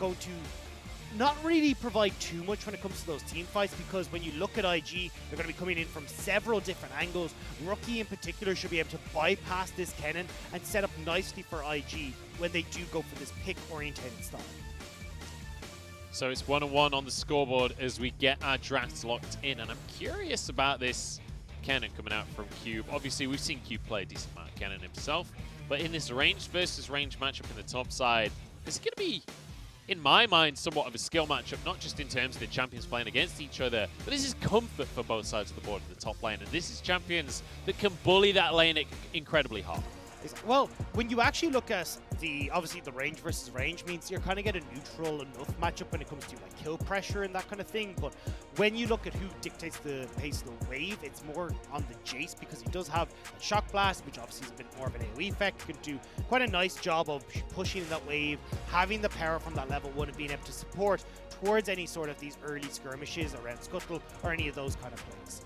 going to not really provide too much when it comes to those team fights, because when you look at IG, they're going to be coming in from several different angles. Rookie in particular should be able to bypass this Kennen and set up nicely for IG when they do go for this pick-orientated style. So it's 1-1 on the scoreboard as we get our drafts locked in, and I'm curious about this Kennen coming out from Cube. Obviously, we've seen Cube play a decent amount of Kennen himself, but in this range versus range matchup in the top side, it's going to be, in my mind, somewhat of a skill matchup, not just in terms of the champions playing against each other, but this is comfort for both sides of the board in the top lane, and this is champions that can bully that lane incredibly hard. Well, when you actually look at obviously the range versus range means you're kind of get a neutral enough matchup when it comes to like kill pressure and that kind of thing. But when you look at who dictates the pace of the wave, it's more on the Jayce, because he does have a shock blast, which obviously is a bit more of an AoE effect. He can do quite a nice job of pushing in that wave, having the power from that level 1 and being able to support towards any sort of these early skirmishes around Scuttle or any of those kind of plays.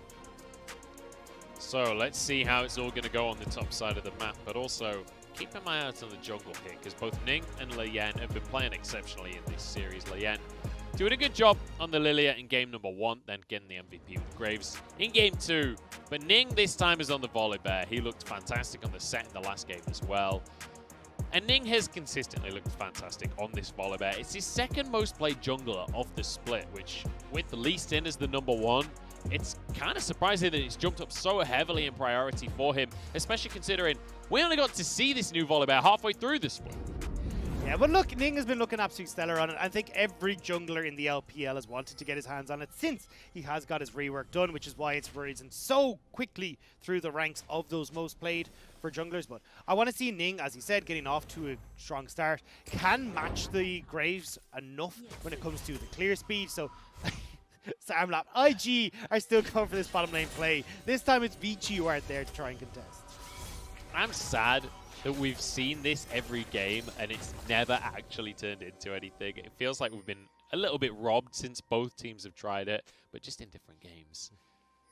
So let's see how it's all going to go on the top side of the map, but also keep an eye out on the jungle here, because both Ning and Leyan have been playing exceptionally in this series. Leyan doing a good job on the Lilia in game number 1, then getting the MVP with Graves in game 2. But Ning this time is on the Volibear. He looked fantastic on the set in the last game as well. And Ning has consistently looked fantastic on this Volibear. It's his second most played jungler of the split, which with the Lee Sin as the number 1, it's kind of surprising that it's jumped up so heavily in priority for him, especially considering we only got to see this new Volibear halfway through the split. Yeah, but look, Ning has been looking absolutely stellar on it. I think every jungler in the LPL has wanted to get his hands on it since he has got his rework done, which is why it's risen so quickly through the ranks of those most played for junglers. But I want to see Ning, as he said, getting off to a strong start, can match the Graves enough when it comes to the clear speed. So Sam Lap, IG are still going for this bottom lane play. This time it's Vici who aren't there to try and contest. I'm sad that we've seen this every game and it's never actually turned into anything. It feels like we've been a little bit robbed since both teams have tried it, but just in different games.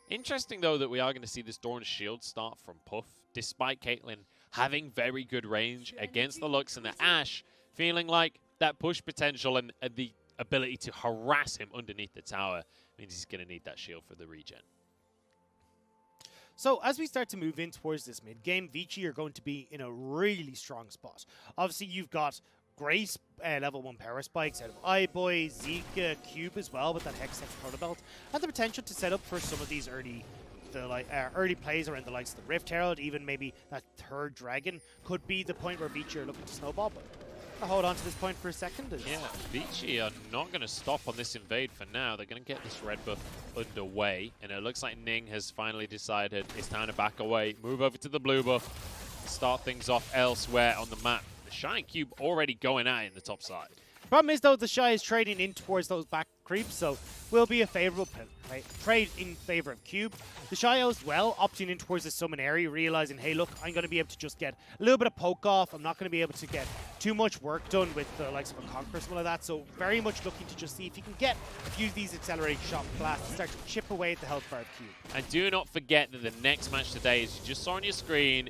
Interesting, though, that we are going to see this Dawn Shield start from Puff, despite Caitlyn having very good range against the Lux and the Ashe, feeling like that push potential and the ability to harass him underneath the tower means he's going to need that shield for the regen. So as we start to move in towards this mid-game, Vici are going to be in a really strong spot. Obviously, you've got great level 1 power spikes out of iBoy, Zeka, Cube as well with that Hex Proto Belt, and the potential to set up for some of these early plays around the likes of the Rift Herald. Even maybe that third dragon could be the point where Vici are looking to snowball. But I'll hold on to this point for a second. Yeah, Vici are not going to stop on this invade for now. They're going to get this red buff underway, and it looks like Ning has finally decided it's time to back away, move over to the blue buff, start things off elsewhere on the map. The TheShy and Cube already going at it in the top side. Problem is, though, TheShy is trading in towards those back creeps, so will be a favorable trade in favor of Cube. TheShy as well, opting in towards the summon area, realizing, hey, look, I'm going to be able to just get a little bit of poke off. I'm not going to be able to get too much work done with the likes of a Conqueror or something like that, so very much looking to just see if he can get a few of these accelerated shot blasts to start to chip away at the health bar of Cube. And do not forget that the next match today, as you just saw on your screen,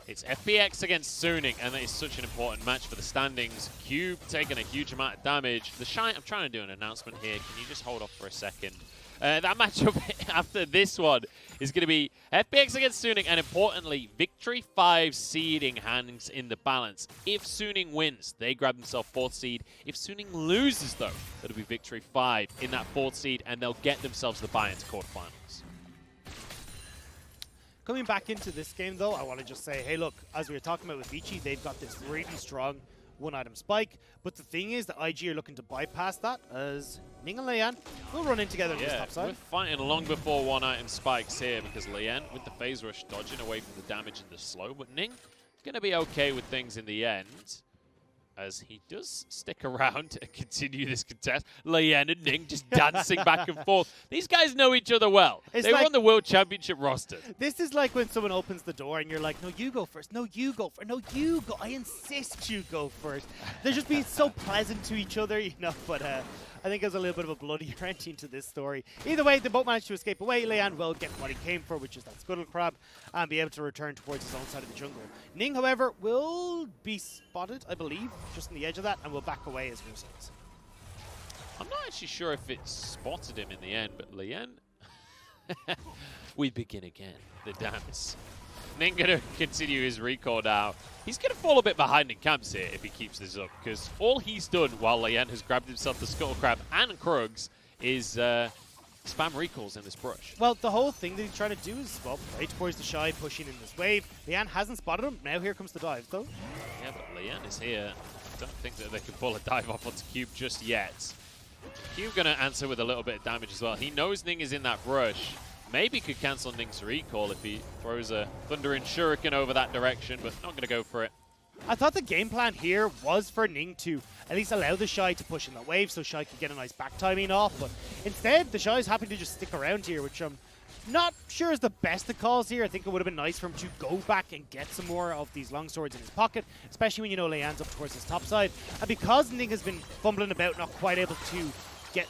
it's FPX against Suning, and that is such an important match for the standings. Cube taking a huge amount of damage. TheShy, I'm trying to do an announcement here. Can you just hold off for a second? That matchup after this one is going to be FPX against Suning, and importantly, Victory 5 seeding hangs in the balance. If Suning wins, they grab themselves 4th seed. If Suning loses, though, it'll be Victory 5 in that 4th seed, and they'll get themselves the buy into quarterfinals. Coming back into this game, though, I want to just say, hey, look, as we were talking about with Vici, they've got this really strong one-item spike. But the thing is that IG are looking to bypass that, as Ning and Leyan will run in together on this top side. We're fighting long before one-item spikes here, because Leyan, with the phase rush, dodging away from the damage and the slow. But Ning going to be okay with things in the end, as he does stick around and continue this contest. Leyan and Ning just dancing back and forth. These guys know each other well. They were on the World Championship roster. This is like when someone opens the door and you're like, no, you go first. No, you go first. No, you go. I insist you go first. They're just being so pleasant to each other, you know. But I think there's a little bit of a bloody ending to this story. Either way, they both managed to escape away. Leyan will get what he came for, which is that scuttle crab, and be able to return towards his own side of the jungle. Ning, however, will be spotted, I believe, just on the edge of that, and will back away as a result. I'm not actually sure if it spotted him in the end, but Leyan... We begin again, the dance. Ning gonna continue his recall now. He's gonna fall a bit behind in camps here if he keeps this up, because all he's done while Leyan has grabbed himself the Scuttle Crab and Krugs is spam recalls in this brush. Well, the whole thing that he's trying to do is, well, right towards TheShy, pushing in this wave. Leyan hasn't spotted him. Now here comes the dive, though. Yeah, but Leyan is here. I don't think that they can pull a dive off onto Cube just yet. Cube gonna answer with a little bit of damage as well. He knows Ning is in that brush. Maybe could cancel Ning's recall if he throws a Thundering Shuriken over that direction, but not going to go for it. I thought the game plan here was for Ning to at least allow TheShy to push in that wave so Shy could get a nice back timing off, but instead TheShy is happy to just stick around here, which I'm not sure is the best of calls here. I think it would have been nice for him to go back and get some more of these long swords in his pocket, especially when you know Leyan's up towards his top side. And because Ning has been fumbling about, not quite able to get...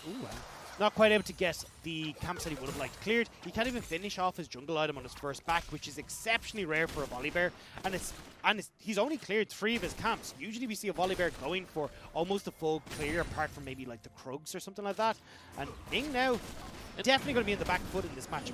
Not quite able to get the camps that he would have liked cleared. He can't even finish off his jungle item on his first back, which is exceptionally rare for a Volibear. And he's only cleared 3 of his camps. Usually we see a Volibear going for almost a full clear, apart from maybe like the Krugs or something like that. And Ning now definitely going to be in the back foot in this matchup.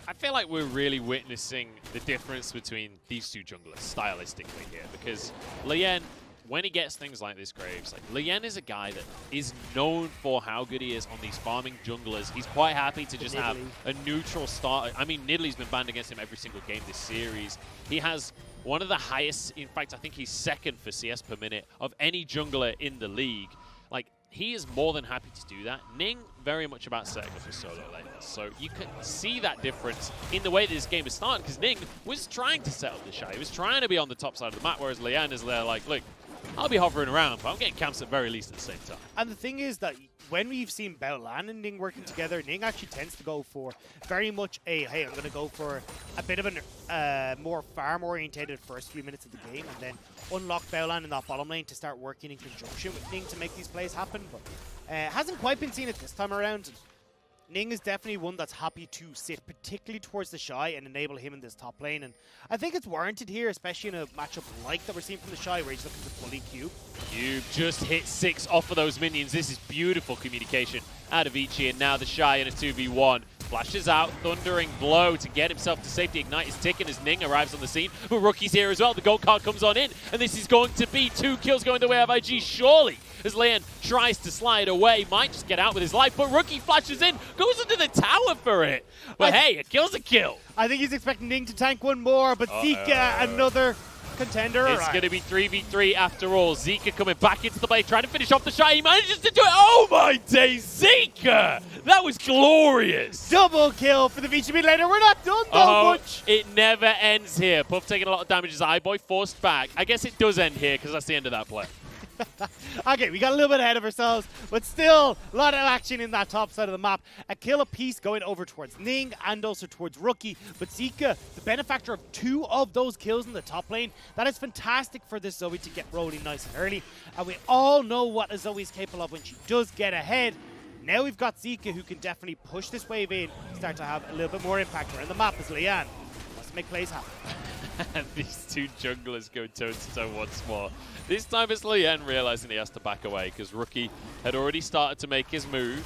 I feel like we're really witnessing the difference between these two junglers stylistically here, because Leyan, when he gets things like this, Graves, like Leyan is a guy that is known for how good he is on these farming junglers. He's quite happy to just have a neutral start. I mean, Nidalee has been banned against him every single game this series. He has one of the highest, in fact, I think he's second for CS per minute of any jungler in the league. Like, he is more than happy to do that. Ning, very much about setting up his solo lanes. So you can see that difference in the way that this game is starting, because Ning was trying to set up TheShy. He was trying to be on the top side of the map, whereas Leyan is there like, look, I'll be hovering around, but I'm getting camps at very least at the same time. And the thing is that when we've seen Baolan and Ning working together, Ning actually tends to go for very much a, hey, I'm going to go for a bit of a more farm-orientated first few minutes of the game, and then unlock Baolan in that bottom lane to start working in conjunction with Ning to make these plays happen. But hasn't quite been seen it this time around. Ning is definitely one that's happy to sit particularly towards TheShy and enable him in this top lane. And I think it's warranted here, especially in a matchup like that we're seeing from TheShy, where he's looking to bully Cube. Cube just hit 6 off of those minions. This is beautiful communication out of Vici, and now TheShy in a 2v1. Flashes out, Thundering Blow to get himself to safety. Ignite is ticking as Ning arrives on the scene. But Rookie's here as well. The gold card comes on in, and this is going to be 2 kills going the way of IG, surely. As Leyan tries to slide away, might just get out with his life, but Rookie flashes in, goes into the tower for it. But hey, a kill's a kill. I think he's expecting Ning to tank one more, but Zeka, another contender. It's going to be 3v3 after all. Zeka coming back into the play, trying to finish off TheShy. He manages to do it. Oh my days, Zeka! That was glorious. Double kill for the Vici mid laner. We're not done though much. It never ends here. Puff taking a lot of damage as iBoy forced back. I guess it does end here because that's the end of that play. Okay, we got a little bit ahead of ourselves, but still a lot of action in that top side of the map. A kill apiece going over towards Ning and also towards Rookie, but Zeka, the benefactor of 2 of those kills in the top lane, that is fantastic for this Zoe to get rolling nice and early. And we all know what a Zoe is capable of when she does get ahead. Now we've got Zeka, who can definitely push this wave in, start to have a little bit more impact around the map as Leyan wants to make plays happen. And these two junglers go toe-to-toe once more. This time it's Leyan realizing he has to back away because Rookie had already started to make his move,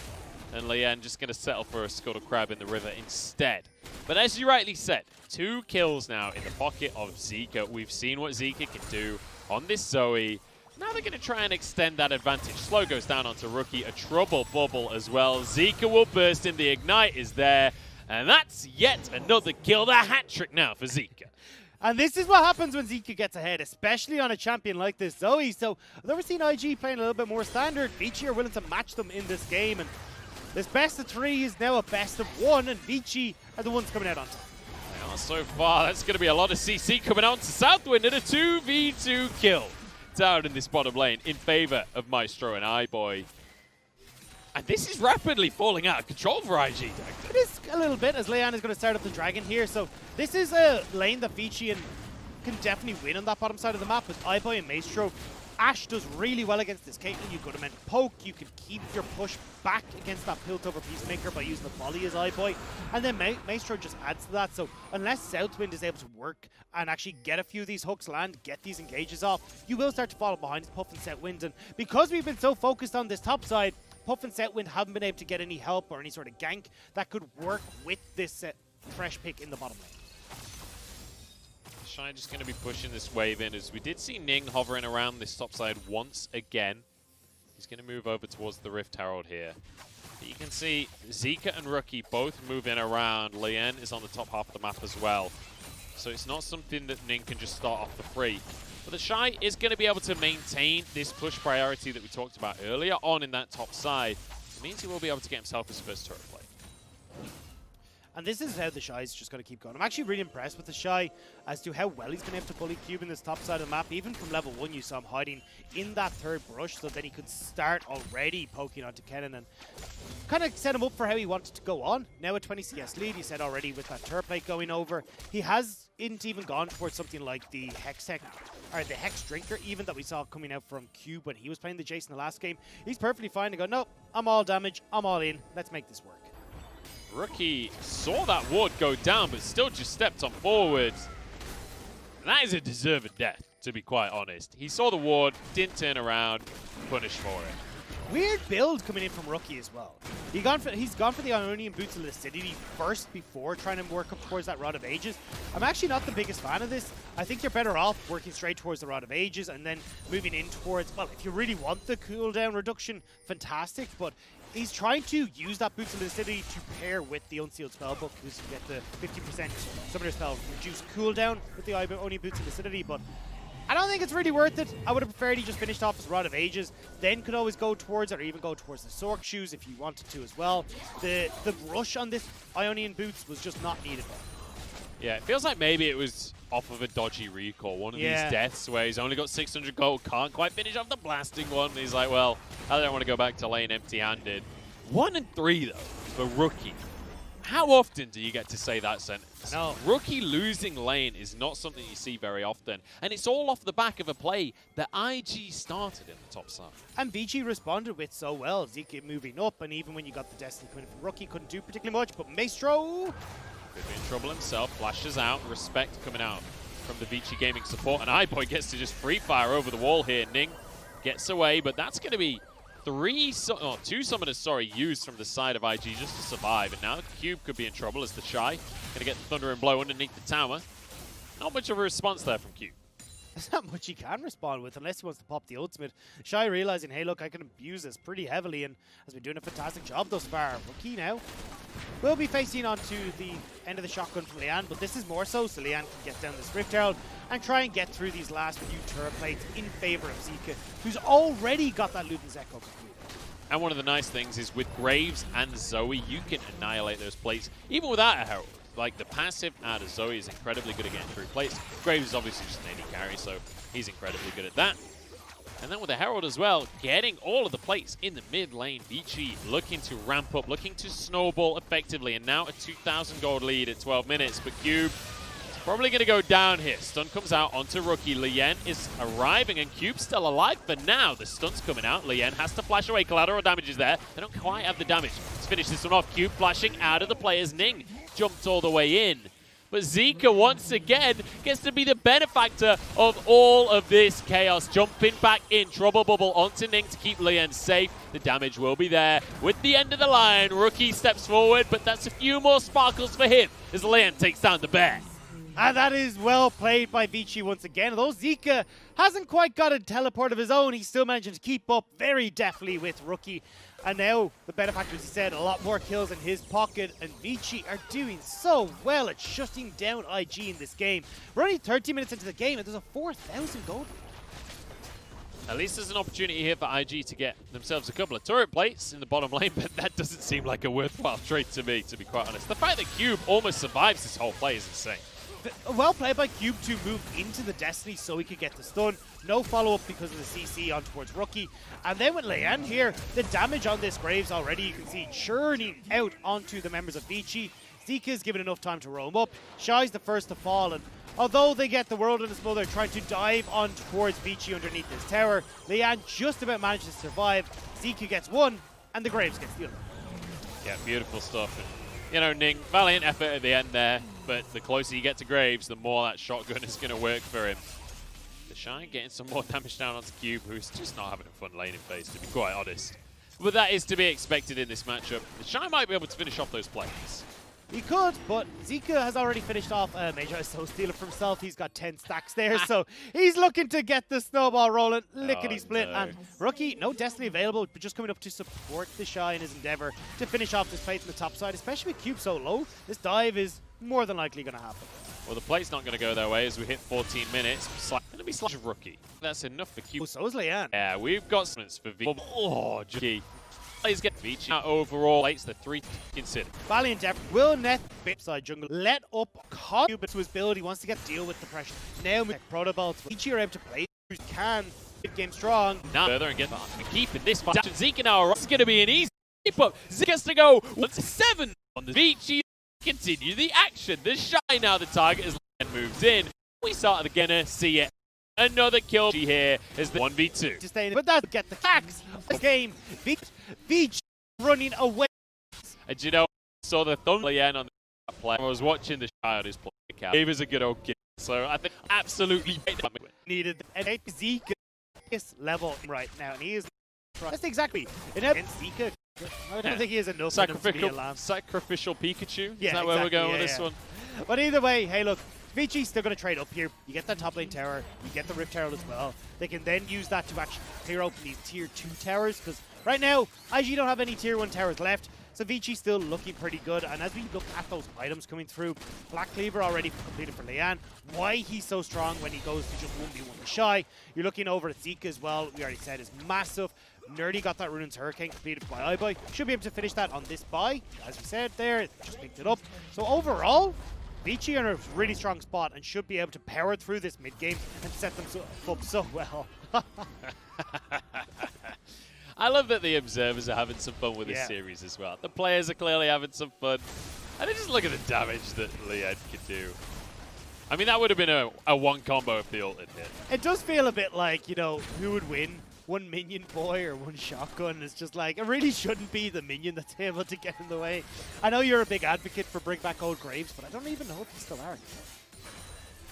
and Leyan just going to settle for a Scuttle Crab in the river instead. But as you rightly said, 2 kills now in the pocket of Zeka. We've seen what Zeka can do on this Zoe. Now they're going to try and extend that advantage. Slow goes down onto Rookie, a trouble bubble as well. Zeka will burst in, the Ignite is there, and that's yet another kill. The hat trick now for Zeka. And this is what happens when Zeka gets ahead, especially on a champion like this Zoe. So I've never seen IG playing a little bit more standard. Vici are willing to match them in this game. And this best of 3 is now a best of 1, and Vici are the ones coming out on top. Now, so far, that's going to be a lot of CC coming out to Southwind and a 2v2 kill down in this bottom lane in favor of Maestro and iBoy. And this is rapidly falling out of control for IG. It is a little bit, as Leyan is going to start up the dragon here. So this is a lane that Vici can definitely win on that bottom side of the map, with iBoy and Maestro Ashe does really well against this Caitlyn. You go to meant poke, you can keep your push back against that Piltover Peacemaker by using the volley as iBoy, and then Maestro just adds to that. So unless Southwind is able to work and actually get a few of these hooks land, get these engages off, you will start to fall behind Puff and Southwind. And because we've been so focused on this top side, Puff and Southwind haven't been able to get any help or any sort of gank that could work with this Thresh pick in the bottom lane. TheShy just going to be pushing this wave in, as we did see Ning hovering around this top side once again. He's going to move over towards the Rift Herald here. But you can see Zeka and Rookie both moving around. Leyan is on the top half of the map as well. So it's not something that Ning can just start off for free. But TheShy is going to be able to maintain this push priority that we talked about earlier on in that top side. It means he will be able to get himself his first turret play. And this is how TheShy is just going to keep going. I'm actually really impressed with TheShy as to how well he's been able to bully Cube in this top side of the map. Even from level 1, you saw him hiding in that third brush so that he could start already poking onto Kennen and kind of set him up for how he wanted to go on. Now a 20 CS lead, you said already, with that turret plate going over. He hasn't even gone towards something like the Hex Drinker even that we saw coming out from Cube when he was playing the Jayce in the last game. He's perfectly fine to go, nope, I'm all damage, I'm all in, let's make this work. Rookie saw that ward go down, but still just stepped on forward. And that is a deserved death, to be quite honest. He saw the ward, didn't turn around, punished for it. Weird build coming in from Rookie as well. He's gone for the Ionian Boots of Lucidity first before trying to work up towards that Rod of Ages. I'm actually not the biggest fan of this. I think you're better off working straight towards the Rod of Ages and then moving in towards, well, if you really want the cooldown reduction, fantastic, but he's trying to use that Boots of Lucidity to pair with the Unsealed Spellbook, because you get the 50% Summoner Spell reduced cooldown with the Ionian Boots of Lucidity, but I don't think it's really worth it. I would have preferred he just finished off his Rod of Ages, then could always go towards it, or even go towards the Sork Shoes if you wanted to as well. The rush on this Ionian Boots was just not needed. Yeah, it feels like maybe it was off of a dodgy recall. One of these deaths where he's only got 600 gold, can't quite finish off the blasting one. He's like, well, I don't want to go back to lane empty-handed. 1 and 3, though, for Rookie. How often do you get to say that sentence? No. Rookie losing lane is not something you see very often. And it's all off the back of a play that IG started in the top side. And Vici responded with so well. Zeka moving up, and even when you got the Destiny Queen from Rookie, couldn't do particularly much, but Maestro could be in trouble himself, flashes out, respect coming out from the Vici Gaming support, and iBoy gets to just free fire over the wall here. Ning gets away, but that's going to be two summoners, used from the side of IG just to survive, and now Cube could be in trouble as TheShy going to get the Thunder and Blow underneath the tower. Not much of a response there from Cube. There's not much he can respond with unless he wants to pop the ultimate. Shy realizing, hey, look, I can abuse this pretty heavily and has been doing a fantastic job thus far. Rookie now will be facing onto the end of the shotgun from Leyan, but this is more so Leyan can get down this Rift Herald and try and get through these last few turret plates in favor of Zeka, who's already got that Luden's Echo completed. And one of the nice things is with Graves and Zoe, you can annihilate those plates even without a Herald. Like, the passive out of Zoe is incredibly good at getting through plates. Graves is obviously just an AD carry, so he's incredibly good at that. And then with the Herald as well, getting all of the plates in the mid lane. Vici looking to ramp up, looking to snowball effectively, and now a 2,000 gold lead at 12 minutes. But Cube is probably going to go down here. Stun comes out onto Rookie. Leyan is arriving, and Cube's still alive for now. The stun's coming out. Leyan has to flash away. Collateral damage is there. They don't quite have the damage. Let's finish this one off. Cube flashing out of the players. Ning jumped all the way in. But Zeka, once again, gets to be the benefactor of all of this chaos. Jumping back in, Trouble Bubble onto Ning to keep Leyan safe. The damage will be there. With the end of the line, Rookie steps forward, but that's a few more sparkles for him as Leyan takes down the bear. And that is well played by Vici once again. Although Zeka hasn't quite got a teleport of his own, he's still managing to keep up very deftly with Rookie. And now, the benefactor, as he said, a lot more kills in his pocket, and Vici are doing so well at shutting down IG in this game. We're only 30 minutes into the game, and there's a 4,000 gold. At least there's an opportunity here for IG to get themselves a couple of turret plates in the bottom lane, but that doesn't seem like a worthwhile trade to me, to be quite honest. The fact that Cube almost survives this whole play is insane. Well played by Cube to move into the Destiny so he could get the stun. No follow-up because of the CC on towards Rookie. And then with Leyan here, the damage on this Graves already, you can see churning out onto the members of Vici. Zeka's given enough time to roam up. Shy's the first to fall, and Although they get the world in his mother, trying to dive on towards Vici underneath this tower. Leyan just about manages to survive. Zeka gets one, and the Graves gets the other. Yeah, beautiful stuff. And, you know, Ning, valiant effort at the end there, but the closer you get to Graves, the more that shotgun is going to work for him. TheShy getting some more damage down onto Cube, who's just not having a fun laning phase, to be quite honest. But that is to be expected in this matchup. TheShy might be able to finish off those plays. He could, but Zeka has already finished off Major so stealing for himself. He's got 10 stacks there, so he's looking to get the snowball rolling. Lickety-split. No. And Rookie, no Destiny available, but just coming up to support TheShy in his endeavor to finish off this plate on the top side, especially with Cube so low. This dive is more than likely going to happen. Well, the plate's not going to go their way as we hit 14 minutes. Going to be slash of Rookie. That's enough for Cube. Oh, so is Leyan. Yeah, we've got some for Vici. Oh, gee. Plays get Vici. Overall, it's the 3 considered. Valiant effort will net bit side jungle. Let up Cube to his build. He wants to get deal with the pressure. Now with protoballs, Vici are able to play. Can game strong. Now further and get keeping this fight. Zeka now. It's going to be an easy keep up. Zeka has to go 7 on the Vici. Continue the action. TheShy now the target as Leyan moves in. We start again. See it. Another kill here is the 1v2. To stay in, but that get the facts of the game. Vici running away. And you know, I saw the thumb Leyan on the play. I was watching TheShy on his play account. Gave us a good old kill. So I think absolutely needed an Zeka this level right now, and he is. That's exactly against Zeka. I don't think he is enough. Sacrificial Pikachu. Yeah, is that where we're going with this one? But either way, hey, look. Vici's still going to trade up here. You get that top lane tower, you get the Rift Tower as well. They can then use that to actually clear open these tier 2 towers, because right now, IG don't have any tier 1 towers left, so Vici's still looking pretty good. And as we look at those items coming through, Black Cleaver already completed for Leyan. Why he's so strong when he goes to just 1v1 TheShy. You're looking over at Zeka as well, we already said is massive. Nerdy got that Ruin's Hurricane completed by iBoy. Should be able to finish that on this buy, as we said there, just picked it up. So overall, Vici are in a really strong spot and should be able to power through this mid-game and set them up so well. I love that the observers are having some fun with this series as well. The players are clearly having some fun. And just look at the damage that Leyan could do. I mean, that would have been a one combo if the ult had hit. It does feel a bit like, you know, who would win? One minion boy or one shotgun? It's just like, it really shouldn't be the minion that's able to get in the way. I know you're a big advocate for bring back old Graves, but I don't even know if you still are.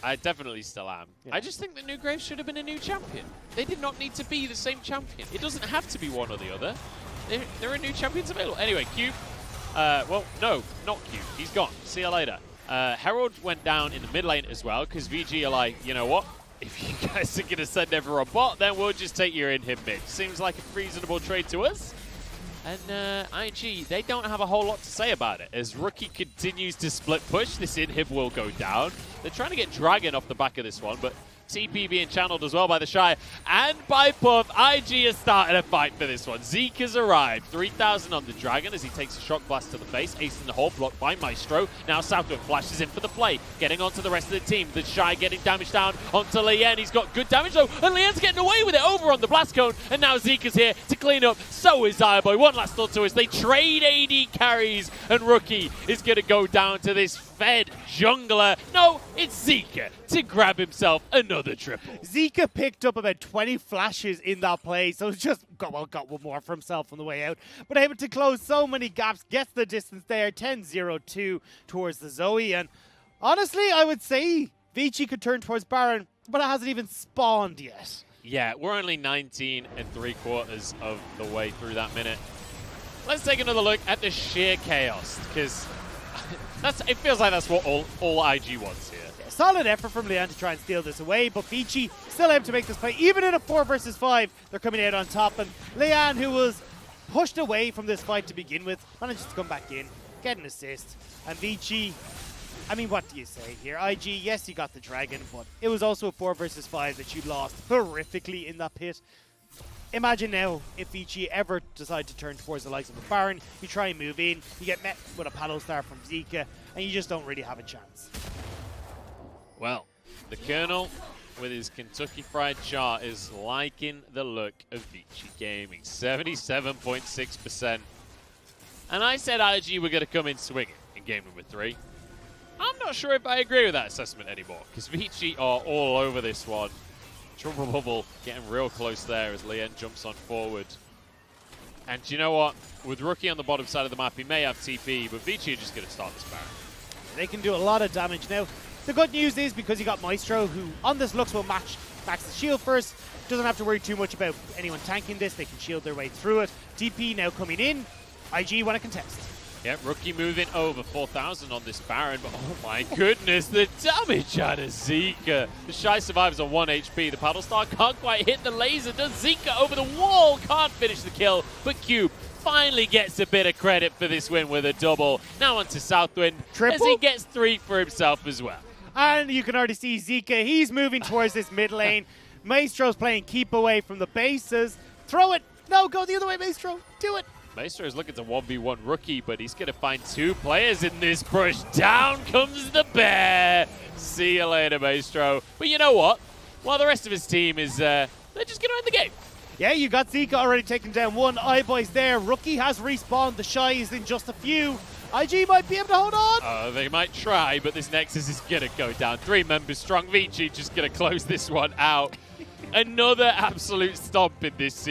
I definitely still am. Yeah. I just think that new Graves should have been a new champion. They did not need to be the same champion. It doesn't have to be one or the other. There are new champions available. Anyway, Cube. Well, no, not Cube. He's gone. See you later. Herald went down in the mid lane as well, because VG are like, you know what? If you guys are going to send everyone bot, then we'll just take your inhib mid. Seems like a reasonable trade to us. And IG, they don't have a whole lot to say about it. As Rookie continues to split push, this inhib will go down. They're trying to get Dragon off the back of this one, but TP being channeled as well by TheShy and by Puff. IG has started a fight for this one. Zeka's arrived. 3,000 on the Dragon as he takes a shock blast to the face. Ace in the hole, blocked by Maestro. Now Southwind flashes in for the play. Getting onto the rest of the team. TheShy getting damage down onto Leyan. He's got good damage though, and Leyan's getting away with it over on the blast cone. And now Zeka's here to clean up. So is iBoy. One last thought to us. They trade AD carries, and Rookie is going to go down to this fed jungler. No, it's Zeka to grab himself another triple. Zeka picked up about 20 flashes in that play, so just got one more for himself on the way out. But able to close so many gaps, gets the distance there, 10-0-2 towards the Zoe. And honestly, I would say Vici could turn towards Baron, but it hasn't even spawned yet. Yeah, we're only 19 3/4 of the way through that minute. Let's take another look at the sheer chaos, because it feels like that's what all IG wants here. Solid effort from Leyan to try and steal this away, but Vici still able to make this play. Even in a 4 versus 5, they're coming out on top. And Leyan, who was pushed away from this fight to begin with, manages to come back in, get an assist. And Vici, I mean, what do you say here? IG, yes, you got the Dragon, but it was also a 4 versus 5 that you lost horrifically in that pit. Imagine now if Vici ever decide to turn towards the likes of the Baron, you try and move in, you get met with a paddle star from Zeka, and you just don't really have a chance. Well, the Colonel with his Kentucky Fried Char is liking the look of Vici Gaming. 77.6%. And I said IG were going to come in swinging in game number 3. I'm not sure if I agree with that assessment anymore, because Vici are all over this one. Trouble Bubble getting real close there as Leyan jumps on forward. And you know what? With Rookie on the bottom side of the map, he may have TP, but Vici are just going to start this Baron. They can do a lot of damage now. The good news is because you got Maestro, who on this looks will max the shield first, doesn't have to worry too much about anyone tanking this. They can shield their way through it. TP now coming in. IG want to contest. Yep, Rookie moving over 4,000 on this Baron, but oh my goodness, the damage out of Zeka. TheShy survives on 1 HP. The Paddle Star can't quite hit the laser. Does Zeka over the wall? Can't finish the kill, but Cube finally gets a bit of credit for this win with a double. Now on to Southwind, Triple? as he gets 3 for himself as well. And you can already see Zeka. He's moving towards this mid lane. Maestro's playing keep away from the bases. Throw it. No, go the other way, Maestro. Do it. Maestro is looking to 1v1 Rookie, but he's going to find 2 players in this push. Down comes the bear. See you later, Maestro. But you know what? While the rest of his team is, they're just going to end the game. Yeah, you got Zeka already taken down one. iBoy's there. Rookie has respawned. TheShy is in just a few. IG might be able to hold on. They might try, but this Nexus is going to go down. 3 members strong. Vici just going to close this one out. Another absolute stomp in this series.